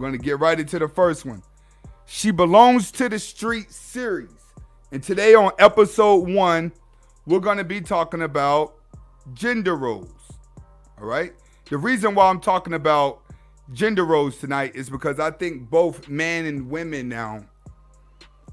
We're going to get right into the first one. She Belongs to the Street series. And today on episode 1, we're going to be talking about gender roles. All right? The reason why I'm talking about gender roles tonight is because I think both men and women now,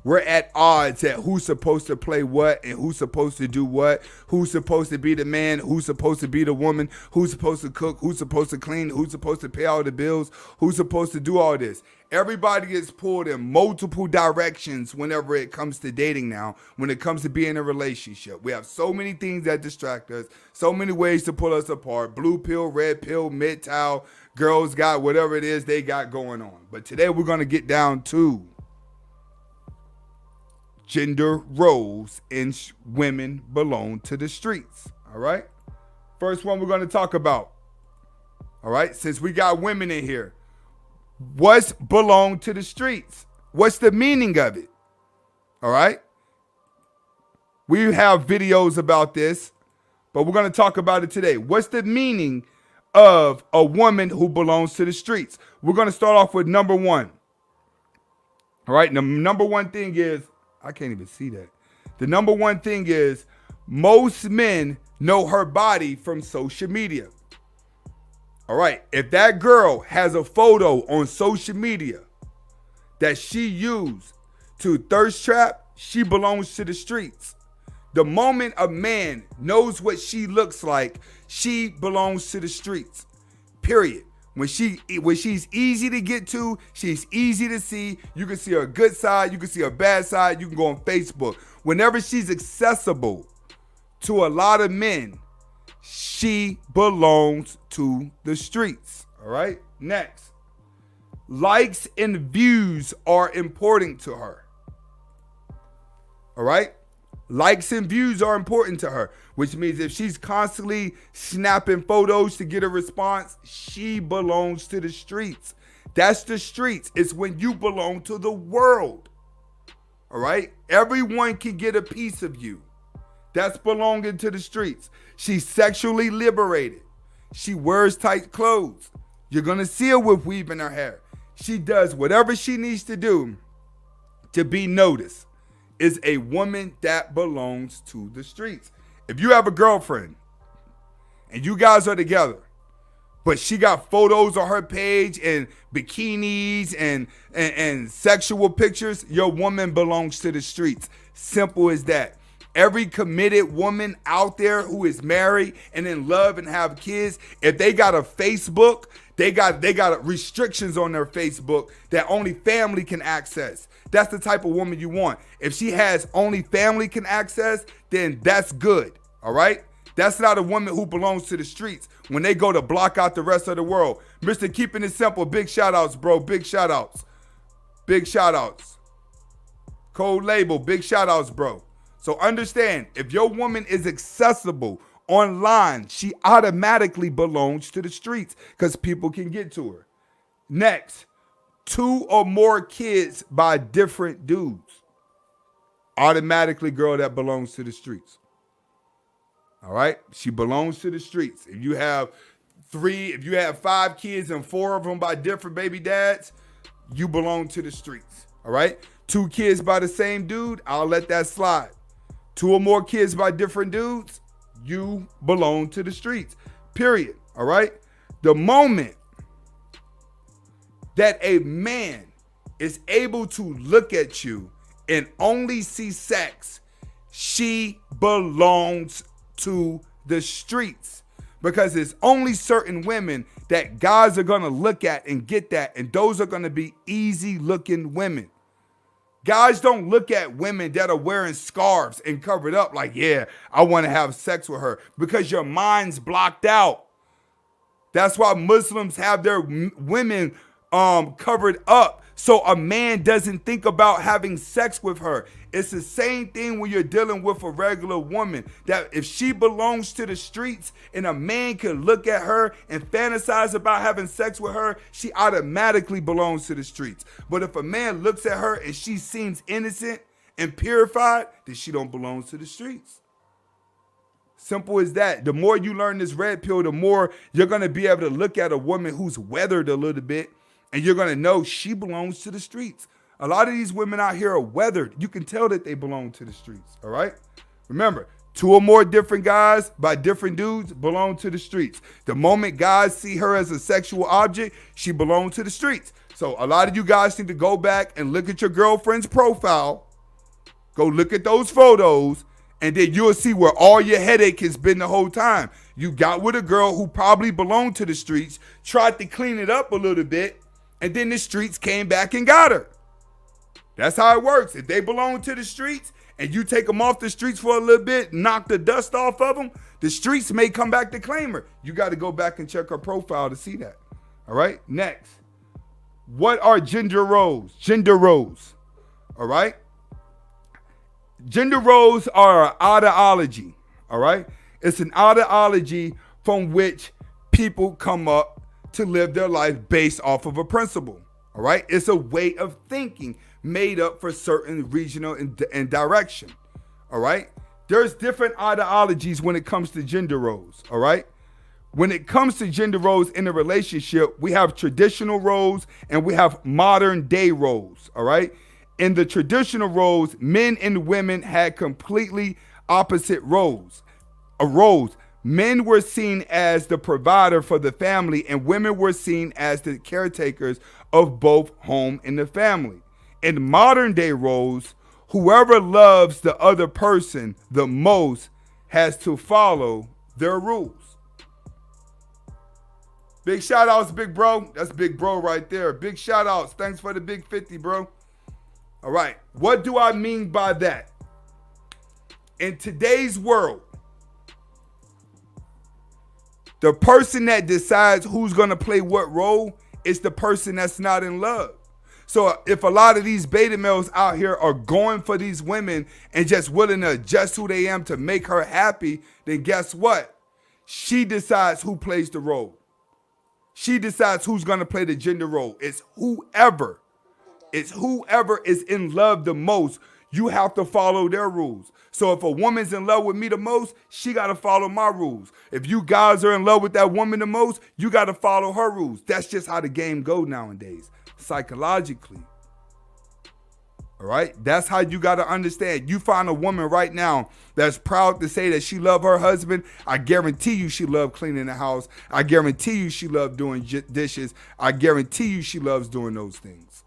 we're at odds at who's supposed to play what and who's supposed to do what, who's supposed to be the man, who's supposed to be the woman, who's supposed to cook, who's supposed to clean, who's supposed to pay all the bills, who's supposed to do all this. Everybody gets pulled in multiple directions whenever it comes to dating now, when it comes to being in a relationship. We have so many things that distract us, so many ways to pull us apart. Blue pill, red pill, mid-towel, girls got whatever it is they got going on. But today we're going to get down to gender roles in women belong to the streets. All right. First one we're going to talk about. All right. Since we got women in here, what's belong to the streets? What's the meaning of it? All right. We have videos about this, but we're going to talk about it today. What's the meaning of a woman who belongs to the streets? We're going to start off with number 1. All right. The number 1 thing is, I can't even see that. The number 1 thing is most men know her body from social media. All right. If that girl has a photo on social media that she used to thirst trap, she belongs to the streets. The moment a man knows what she looks like, she belongs to the streets. Period. When she's easy to get to, she's easy to see. You can see her good side, you can see her bad side, you can go on Facebook. Whenever she's accessible to a lot of men, she belongs to the streets. All right? Next. Likes and views are important to her. All right? Likes and views are important to her, which means if she's constantly snapping photos to get a response, she belongs to the streets. That's the streets. It's when you belong to the world. All right? Everyone can get a piece of you. That's belonging to the streets. She's sexually liberated. She wears tight clothes. You're going to see her with weave in her hair. She does whatever she needs to do to be noticed. Is a woman that belongs to the streets. If you have a girlfriend and you guys are together, but she got photos on her page and bikinis and sexual pictures, your woman belongs to the streets. Simple as that. Every committed woman out there who is married and in love and have kids, if they got a Facebook, they got restrictions on their Facebook that only family can access. That's the type of woman you want. If she has only family can access, then that's good. All right? That's not a woman who belongs to the streets when they go to block out the rest of the world. Mr. Keeping It Simple, big shout outs, bro. Big shout outs. Big shout outs. Code Label, big shout outs, bro. So understand, if your woman is accessible online, she automatically belongs to the streets because people can get to her. Next, 2 or more kids by different dudes. Automatically, girl, that belongs to the streets. All right? She belongs to the streets. If you have 5 kids and 4 of them by different baby dads, you belong to the streets. All right? 2 kids by the same dude, I'll let that slide. 2 or more kids by different dudes, you belong to the streets. Period. All right? The moment that a man is able to look at you and only see sex, she belongs to the streets. Because there's only certain women that guys are going to look at and get that, and those are going to be easy looking women. Guys don't look at women that are wearing scarves and covered up like, yeah, I want to have sex with her, because your mind's blocked out. That's why Muslims have their women covered up, so a man doesn't think about having sex with her. It's the same thing when you're dealing with a regular woman, that if she belongs to the streets and a man can look at her and fantasize about having sex with her, she automatically belongs to the streets. But if a man looks at her and she seems innocent and purified, then she don't belong to the streets. Simple as that. The more you learn this red pill, the more you're going to be able to look at a woman who's weathered a little bit And you're going to know she belongs to the streets. A lot of these women out here are weathered. You can tell that they belong to the streets, all right? Remember, 2 or more different guys by different dudes belong to the streets. The moment guys see her as a sexual object, she belongs to the streets. So a lot of you guys need to go back and look at your girlfriend's profile. Go look at those photos, and then you'll see where all your headache has been the whole time. You got with a girl who probably belonged to the streets, tried to clean it up a little bit, and then the streets came back and got her. That's how it works. If they belong to the streets and you take them off the streets for a little bit, knock the dust off of them, the streets may come back to claim her. You got to go back and check her profile to see that. All right, next. What are gender roles? Gender roles. All right. Gender roles are an ideology. All right. It's an ideology from which people come up to live their life based off of a principle. All right. It's a way of thinking made up for certain regional and direction. All right. There's different ideologies when it comes to gender roles. All right. When it comes to gender roles in a relationship, we have traditional roles and we have modern day roles. All right. In the traditional roles, men and women had completely opposite roles. Men were seen as the provider for the family, and women were seen as the caretakers of both home and the family. In modern day roles, whoever loves the other person the most has to follow their rules. Big shout outs, big bro. That's big bro right there. Big shout outs. Thanks for the big 50, bro. All right. What do I mean by that? In today's world, the person that decides who's going to play what role is the person that's not in love. So if a lot of these beta males out here are going for these women and just willing to adjust who they am to make her happy, then guess what? She decides who plays the role. She decides who's going to play the gender role. It's whoever is in love the most. You have to follow their rules. So if a woman's in love with me the most, she got to follow my rules. If you guys are in love with that woman the most, you got to follow her rules. That's just how the game goes nowadays, psychologically. All right? That's how you got to understand. You find a woman right now that's proud to say that she love her husband. I guarantee you she love cleaning the house. I guarantee you she love doing dishes. I guarantee you she loves doing those things.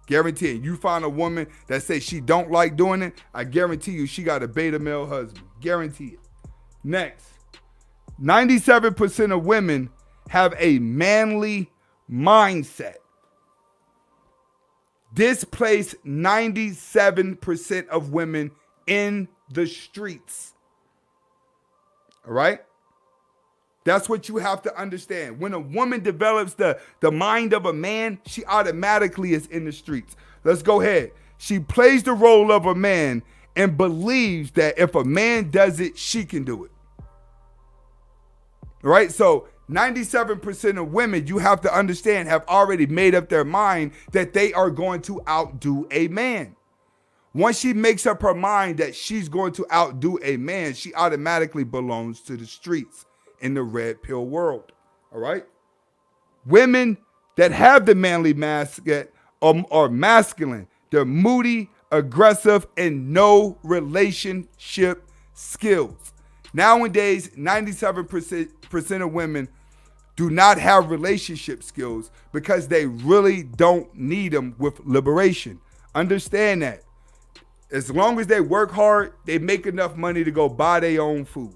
Guarantee it. You find a woman that says she don't like doing it, I guarantee you she got a beta male husband. Guarantee it. Next, 97% of women have a manly mindset. Displaced 97% of women in the streets. All right? That's what you have to understand. When a woman develops the mind of a man, she automatically is in the streets. Let's go ahead. She plays the role of a man and believes that if a man does it, she can do it. All right? So 97% of women, you have to understand, have already made up their mind that they are going to outdo a man. Once she makes up her mind that she's going to outdo a man, she automatically belongs to the streets in the red pill world. All right? Women that have the manly masculine are masculine. They're moody, aggressive, and no relationship skills. Nowadays, 97% of women do not have relationship skills because they really don't need them with liberation. Understand that. As long as they work hard, they make enough money to go buy their own food.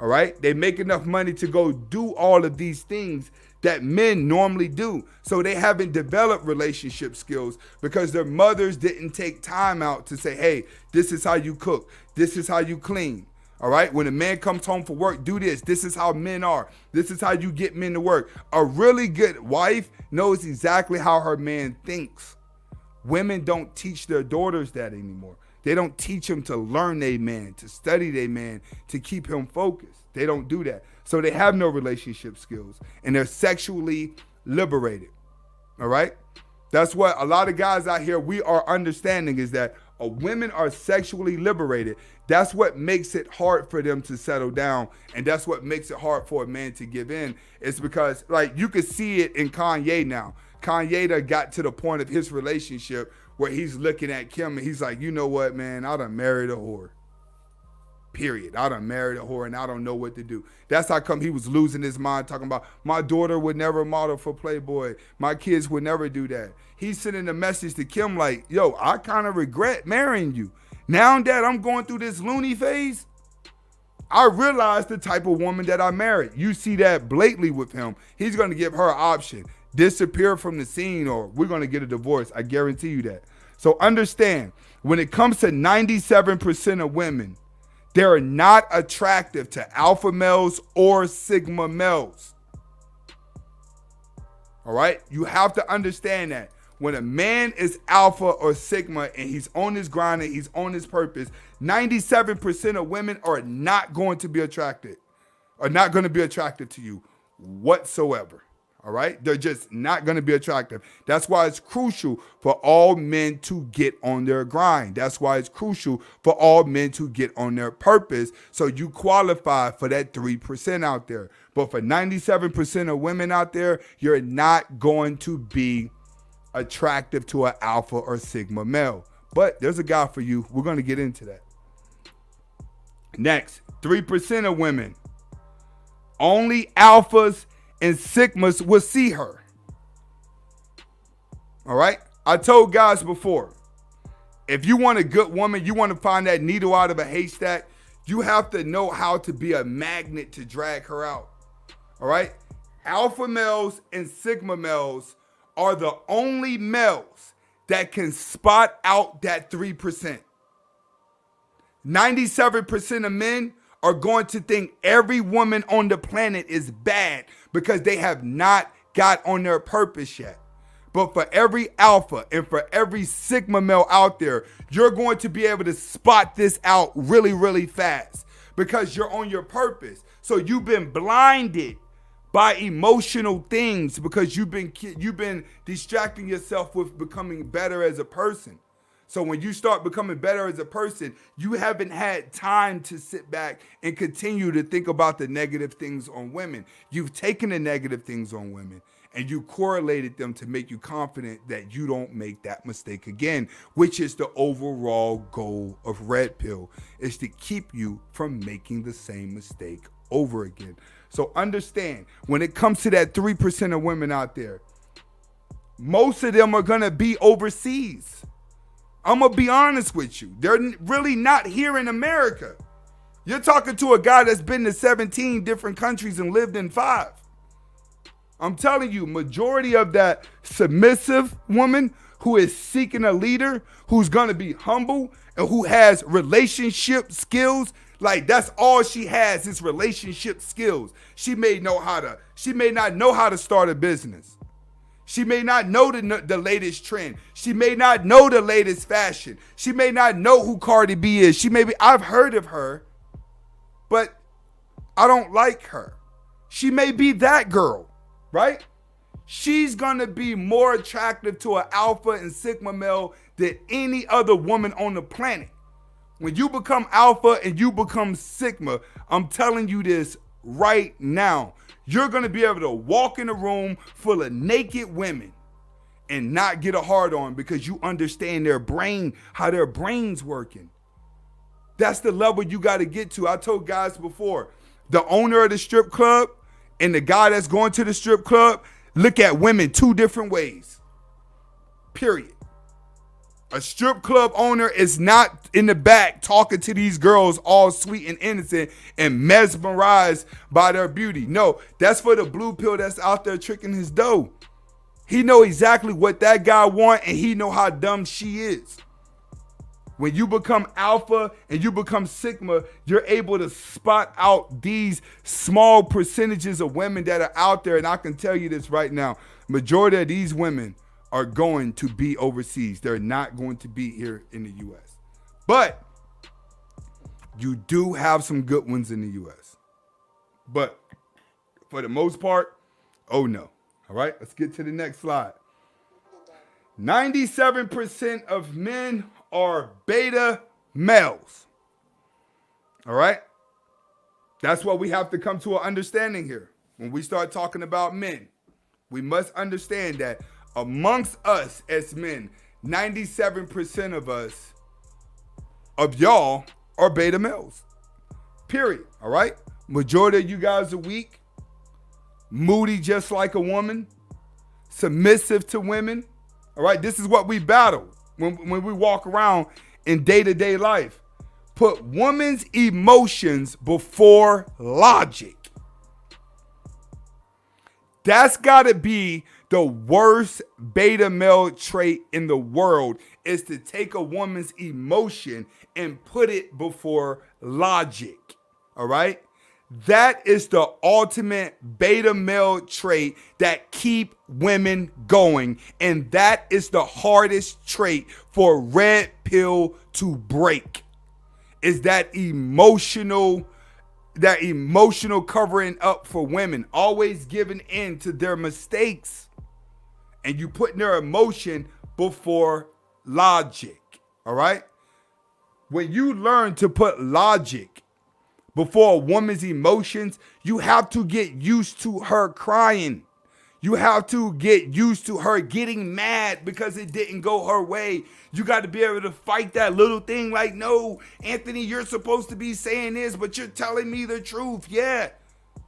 All right? They make enough money to go do all of these things that men normally do. So they haven't developed relationship skills because their mothers didn't take time out to say, hey, this is how you cook. This is how you clean. All right? When a man comes home from work, do this. This is how men are. This is how you get men to work. A really good wife knows exactly how her man thinks. Women don't teach their daughters that anymore. They don't teach them to learn their man, to study their man, to keep him focused. They don't do that. So they have no relationship skills and they're sexually liberated. All right? That's what a lot of guys out here, we are understanding is that women are sexually liberated. That's what makes it hard for them to settle down. And that's what makes it hard for a man to give in. It's because, like, you can see it in Kanye now. Kanye done got to the point of his relationship where he's looking at Kim and he's like, you know what, man, I done married a whore. Period. I done married a whore and I don't know what to do. That's how come he was losing his mind talking about my daughter would never model for Playboy. My kids would never do that. He's sending a message to Kim like, yo, I kind of regret marrying you. Now that I'm going through this loony phase, I realize the type of woman that I married. You see that blatantly with him. He's going to give her an option. Disappear from the scene or we're going to get a divorce. I guarantee you that. So understand, when it comes to 97% of women, they're not attractive to alpha males or sigma males. All right? You have to understand that. When a man is alpha or sigma and he's on his grind and he's on his purpose, 97% of women are not going to be attracted, are not going to be attractive to you whatsoever. All right? They're just not going to be attractive. That's why it's crucial for all men to get on their grind. That's why it's crucial for all men to get on their purpose so you qualify for that 3% out there. But for 97% of women out there, you're not going to be attractive to an alpha or sigma male. But there's a guy for you. We're going to get into that. Next, 3% of women. Only alphas and sigmas will see her. All right? I told guys before, if you want a good woman, you want to find that needle out of a haystack, you have to know how to be a magnet to drag her out. All right? Alpha males and sigma males are the only males that can spot out that 3%. 97% of men are going to think every woman on the planet is bad because they have not got on their purpose yet. But for every alpha and for every sigma male out there, you're going to be able to spot this out really, really fast because you're on your purpose. So you've been blinded by emotional things because you've been distracting yourself with becoming better as a person. So when you start becoming better as a person, you haven't had time to sit back and continue to think about the negative things on women. You've taken the negative things on women and you correlated them to make you confident that you don't make that mistake again, which is the overall goal of Red Pill, is to keep you from making the same mistake over again. So understand, when it comes to that 3% of women out there, most of them are going to be overseas. I'm going to be honest with you. They're really not here in America. You're talking to a guy that's been to 17 different countries and lived in 5. I'm telling you, majority of that submissive woman who is seeking a leader, who's going to be humble and who has relationship skills, like that's all she has is relationship skills. She may not know how to start a business. She may not know the latest trend. She may not know the latest fashion. She may not know who Cardi B is. I've heard of her, but I don't like her. She may be that girl, right? She's gonna be more attractive to an alpha and sigma male than any other woman on the planet. When you become alpha and you become sigma, I'm telling you this right now, you're going to be able to walk in a room full of naked women and not get a hard on because you understand their brain, how their brain's working. That's the level you got to get to. I told guys before, the owner of the strip club and the guy that's going to the strip club look at women 2 different ways. Period. A strip club owner is not in the back talking to these girls all sweet and innocent and mesmerized by their beauty. No, that's for the blue pill that's out there tricking his dough. He know exactly what that guy want and he know how dumb she is. When you become alpha and you become sigma, you're able to spot out these small percentages of women that are out there. And I can tell you this right now, majority of these women are going to be overseas. They're not going to be here in the U.S. But you do have some good ones in the U.S. But for the most part, oh no. All right, let's get to the next slide. 97% of men are beta males. All right? That's what we have to come to an understanding here. When we start talking about men, we must understand that Amongst us as men, 97% of y'all are beta males. Period. All right? Majority of you guys are weak, moody just like a woman, submissive to women. All right? This is what we battle when we walk around in day-to-day life. Put women's emotions before logic. That's got to be the worst beta male trait in the world, is to take a woman's emotion and put it before logic. All right? That is the ultimate beta male trait that keep women going. And that is the hardest trait for red pill to break. Is that emotional covering up for women, always giving in to their mistakes, and you putting their emotion before logic. All right? When you learn to put logic before a woman's emotions, you have to get used to her crying. You have to get used to her getting mad because it didn't go her way. You got to be able to fight that little thing like, no, Anthony, you're supposed to be saying this, but you're telling me the truth. Yeah.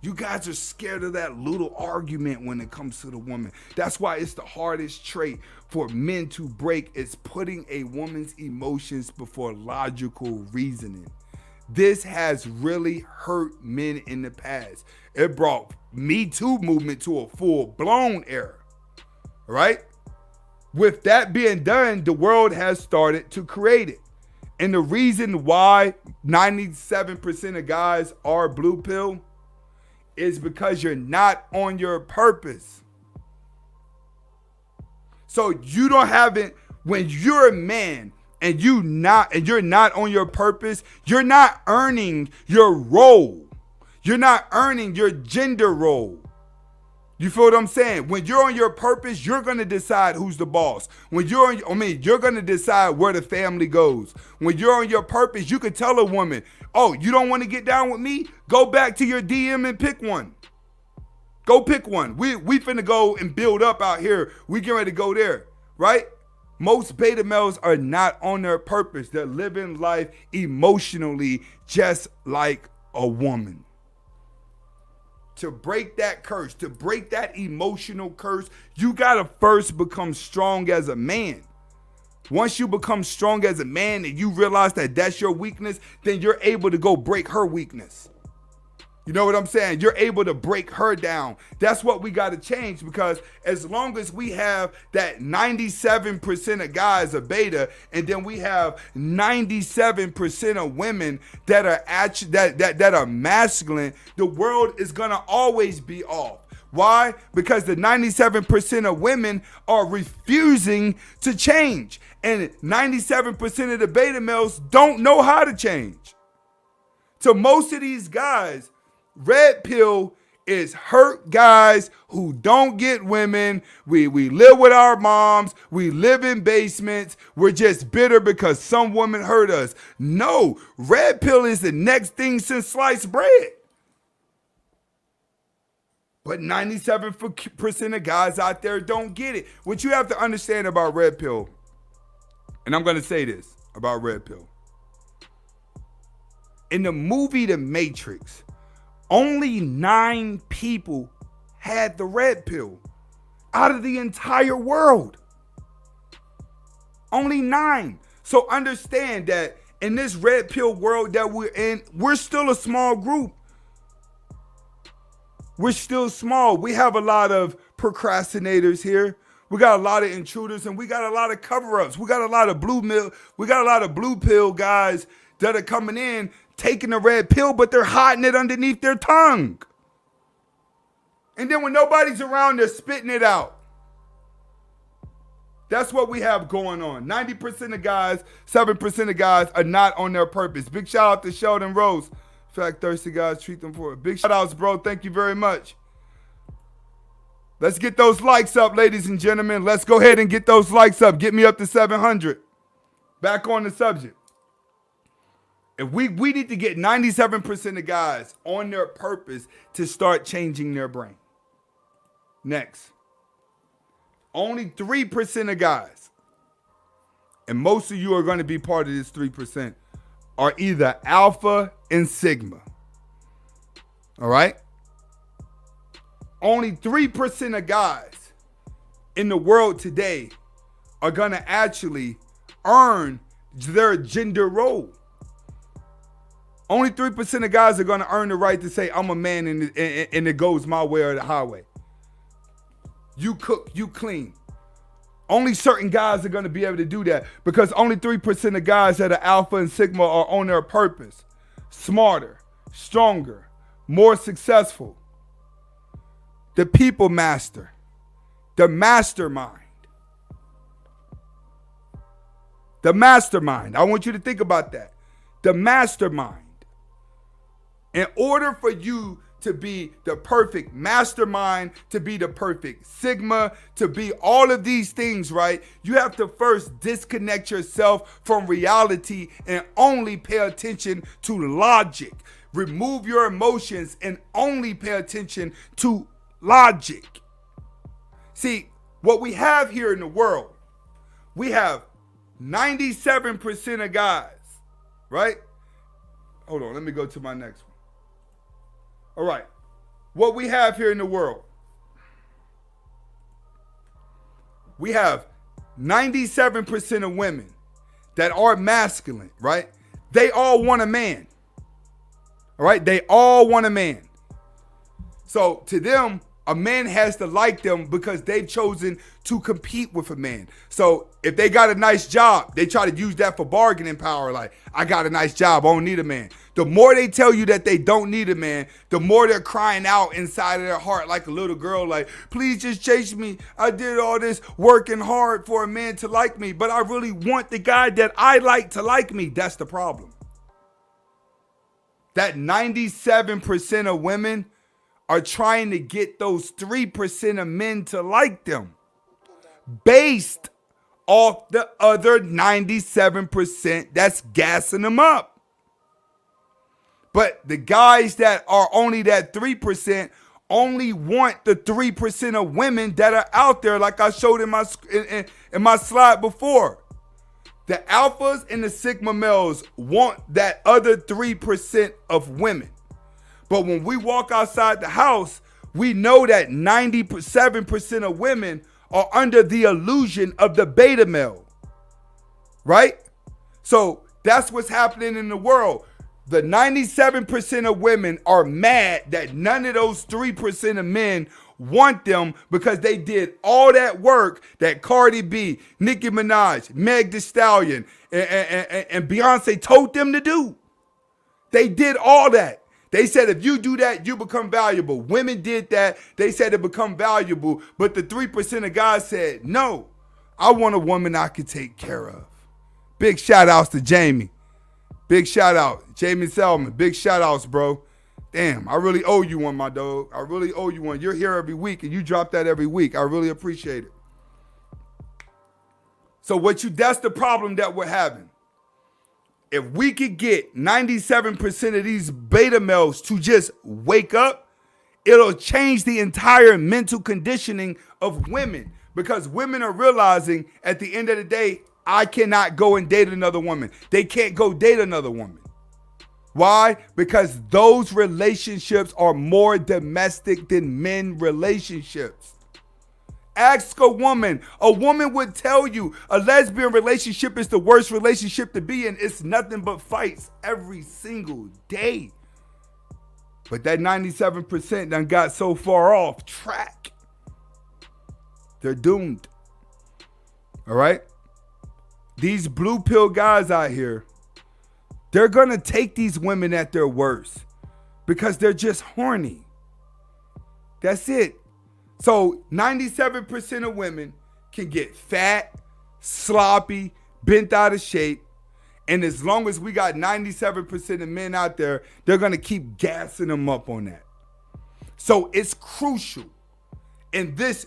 You guys are scared of that little argument when it comes to the woman. That's why it's the hardest trait for men to break, is putting a woman's emotions before logical reasoning. This has really hurt men in the past. It brought Me Too movement to a full-blown era, right? With that being done, the world has started to create it. And the reason why 97% of guys are blue pill is because you're not on your purpose. So you don't have it when you're a man and you're not on your purpose. You're not earning your role. You're not earning your gender role. You feel what I'm saying? When you're on your purpose, you're going to decide who's the boss. When you're going to decide where the family goes. When you're on your purpose, you could tell a woman, oh, you don't want to get down with me? Go back to your DM and pick one. Go pick one. We finna go and build up out here. We get ready to go there, right? Most beta males are not on their purpose. They're living life emotionally just like a woman. To break that curse, to break that emotional curse, you got to first become strong as a man. Once you become strong as a man and you realize that that's your weakness, then you're able to go break her weakness. You know what I'm saying? You're able to break her down. That's what we got to change, because as long as we have that 97% of guys are beta, and then we have 97% of women that are that are masculine, the world is going to always be off. Why? Because the 97% of women are refusing to change, and 97% of the beta males don't know how to change. To most of these guys, red pill is hurt guys who don't get women. We live with our moms. We live in basements. We're just bitter because some woman hurt us. No, red pill is the next thing since sliced bread. But 97% of guys out there don't get it. What you have to understand about red pill, and I'm going to say this about red pill. In the movie The Matrix, only 9 people had the red pill out of the entire world. Only 9. So understand that in this red pill world that we're in, we're still a small group. We're still small. We have a lot of procrastinators here. We got a lot of intruders, and we got a lot of cover-ups. We got a lot of blue pill guys that are coming in, taking the red pill, but they're hiding it underneath their tongue. And then when nobody's around, they're spitting it out. That's what we have going on. 90% of guys, 7% of guys are not on their purpose. Big shout out to Sheldon Rose. In fact, thirsty guys, treat them for it. Big shout outs, bro. Thank you very much. Let's get those likes up, ladies and gentlemen. Let's go ahead and get those likes up. Get me up to 700. Back on the subject. If we need to get 97% of guys on their purpose to start changing their brain. Next. Only 3% of guys, and most of you are going to be part of this 3%, are either alpha and sigma. All right? Only 3% of guys in the world today are going to actually earn their gender role. Only 3% of guys are going to earn the right to say, I'm a man and it goes my way or the highway. You cook, you clean. Only certain guys are going to be able to do that because only 3% of guys that are alpha and sigma are on their purpose. Smarter, stronger, more successful. The people master, the mastermind. The mastermind. I want you to think about that. The mastermind. In order for you to be the perfect mastermind, to be the perfect sigma, to be all of these things, right? You have to first disconnect yourself from reality and only pay attention to logic. Remove your emotions and only pay attention to logic. See, what we have here in the world, we have 97% of guys, right? Hold on, let me go to my next one. All right, what we have here in the world, we have 97% of women that are masculine, right? They all want a man, all right? They all want a man. So to them, a man has to like them because they've chosen to compete with a man. So if they got a nice job, they try to use that for bargaining power. Like, I got a nice job, I don't need a man. The more they tell you that they don't need a man, the more they're crying out inside of their heart like a little girl, like, please just chase me. I did all this working hard for a man to like me, but I really want the guy that I like to like me. That's the problem. That 97% of women are trying to get those 3% of men to like them based off the other 97% that's gassing them up. But the guys that are only that 3% only want the 3% of women that are out there, like I showed in my slide before. The alphas and the sigma males want that other 3% of women. But when we walk outside the house, we know that 97% of women are under the illusion of the beta male, right? So that's what's happening in the world. The 97% of women are mad that none of those 3% of men want them because they did all that work that Cardi B, Nicki Minaj, Meg Thee Stallion, and Beyonce told them to do. They did all that. They said if you do that, you become valuable. Women did that. They said it become valuable. But the 3% of guys said, no, I want a woman I can take care of. Big shout outs to Jamie. Big shout out. Jamie Selman. Big shout outs, bro. Damn, I really owe you one, my dog. I really owe you one. You're here every week and you drop that every week. I really appreciate it. So that's the problem that we're having. If we could get 97% of these beta males to just wake up, it'll change the entire mental conditioning of women. Because women are realizing at the end of the day, I cannot go and date another woman. They can't go date another woman. Why? Because those relationships are more domestic than men relationships. Ask a woman. A woman would tell you a lesbian relationship is the worst relationship to be in. It's nothing but fights every single day. But that 97% done got so far off track. They're doomed. All right? These blue pill guys out here, they're going to take these women at their worst because they're just horny. That's it. So 97% of women can get fat, sloppy, bent out of shape. And as long as we got 97% of men out there, they're going to keep gassing them up on that. So it's crucial in this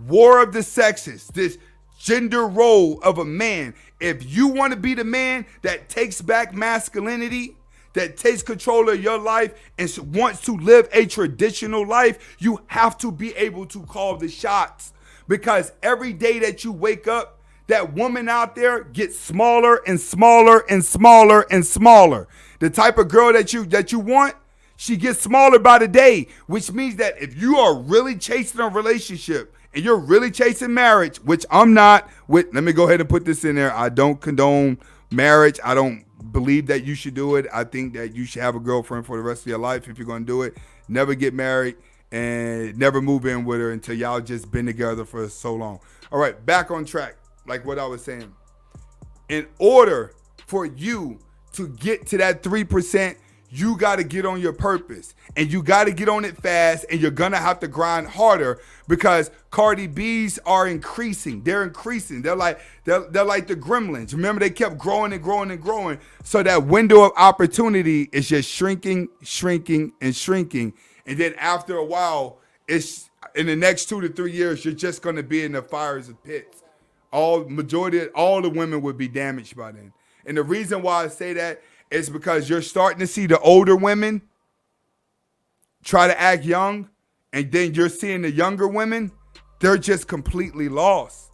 war of the sexes, this gender role of a man. If you want to be the man that takes back masculinity, that takes control of your life and wants to live a traditional life, you have to be able to call the shots. Because every day that you wake up, that woman out there gets smaller and smaller and smaller and smaller. The type of girl that you want, she gets smaller by the day, which means that if you are really chasing a relationship and you're really chasing marriage, which I'm not, let me go ahead and put this in there. I don't condone marriage. I don't believe that you should do it. I think that you should have a girlfriend for the rest of your life if you're going to do it. Never get married and never move in with her until y'all just been together for so long. All right, back on track. Like what I was saying, in order for you to get to that 3%, you got to get on your purpose, and you got to get on it fast, and you're going to have to grind harder because Cardi B's are increasing. They're increasing. They're like the gremlins. Remember, they kept growing and growing and growing. So that window of opportunity is just shrinking, shrinking, and shrinking. And then after a while, it's in the next 2 to 3 years, you're just going to be in the fires of pits. All the women would be damaged by then. And the reason why I say that is because you're starting to see the older women try to act young, and then you're seeing the younger women, they're just completely lost.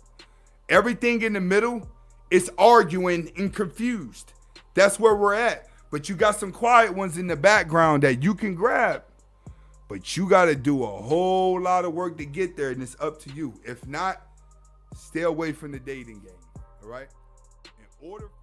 Everything in the middle is arguing and confused. That's where we're at. But you got some quiet ones in the background that you can grab. But you got to do a whole lot of work to get there, and it's up to you. If not, stay away from the dating game, all right? In order for